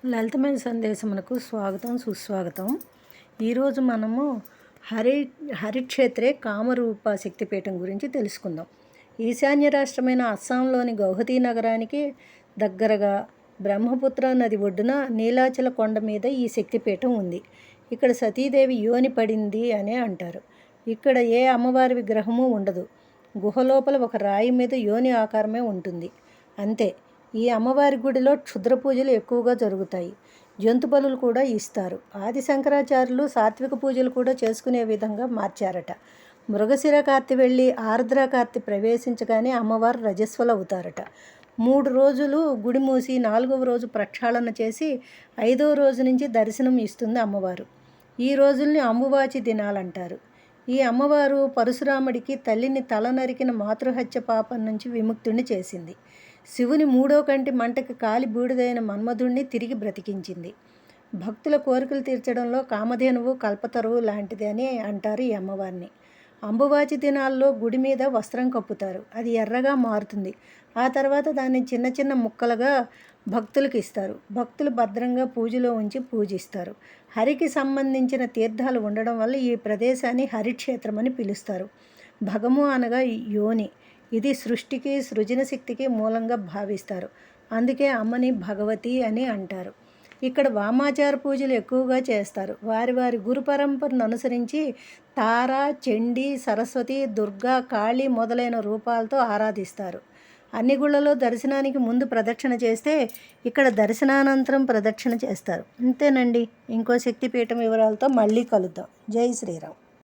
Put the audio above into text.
లలితమైన సందేశమునకు స్వాగతం సుస్వాగతం. ఈరోజు మనము హరిక్షేత్రే కామరూప శక్తిపీఠం గురించి తెలుసుకుందాం. ఈశాన్య రాష్ట్రమైన అస్సాంలోని గౌహతి నగరానికి దగ్గరగా బ్రహ్మపుత్ర నది ఒడ్డున నీలాచల కొండ మీద ఈ శక్తిపీఠం ఉంది. ఇక్కడ సతీదేవి యోని పడింది అనే అంటారు. ఇక్కడ ఏ అమ్మవారి విగ్రహము ఉండదు. గుహలోపల ఒక రాయి మీద యోని ఆకారమే ఉంటుంది, అంతే. ఈ అమ్మవారి గుడిలో క్షుద్ర పూజలు ఎక్కువగా జరుగుతాయి. జంతు బలులు కూడా ఇస్తారు. ఆది శంకరాచార్యులు సాత్విక పూజలు కూడా చేసుకునే విధంగా మార్చారట. మృగశిర కార్తి వెళ్ళి ఆర్ద్ర కార్తి ప్రవేశించగానే అమ్మవారు రజస్వలవుతారట. 3 రోజులు గుడి మూసి 4వ రోజు ప్రక్షాళన చేసి 5వ రోజు నుంచి దర్శనం ఇస్తుంది అమ్మవారు. ఈ రోజుల్ని అంబువాచి దినాలంటారు. ఈ అమ్మవారు పరశురాముడికి తల్లిని తల నరికిన మాతృహత్య పాపం నుంచి విముక్తుడిని చేసింది. శివుని 3వ కంటి మంటకి కాలి బూడిదైన మన్మధుణ్ణి తిరిగి బ్రతికించింది. భక్తుల కోరికలు తీర్చడంలో కామధేనువు కల్పతరువు లాంటిది అని అంటారు ఈ అమ్మవారిని. అంబువాచి దినాల్లో గుడి మీద వస్త్రం కప్పుతారు. అది ఎర్రగా మారుతుంది. ఆ తర్వాత దాన్ని చిన్న చిన్న ముక్కలుగా భక్తులకు ఇస్తారు. భక్తులు భద్రంగా పూజలో ఉంచి పూజిస్తారు. హరికి సంబంధించిన తీర్థాలు ఉండడం వల్ల ఈ ప్రదేశాన్ని హరిక్షేత్రం అని పిలుస్తారు. భగము అనగా యోని. ఇది సృష్టికి సృజన శక్తికి మూలంగా భావిస్తారు. అందుకే అమ్మని భగవతి అని అంటారు. ఇక్కడ వామాచార పూజలు ఎక్కువగా చేస్తారు. వారి వారి గురు పరంపరను అనుసరించి తార, చండీ, సరస్వతి, దుర్గా, కాళీ మొదలైన రూపాలతో ఆరాధిస్తారు. అన్ని గుళ్ళలో దర్శనానికి ముందు ప్రదక్షిణ చేస్తే ఇక్కడ దర్శనానంతరం ప్రదక్షిణ చేస్తారు. అంతేనండి. ఇంకో శక్తిపీఠం వివరాలతో మళ్ళీ కలుద్దాం. జై శ్రీరామ్.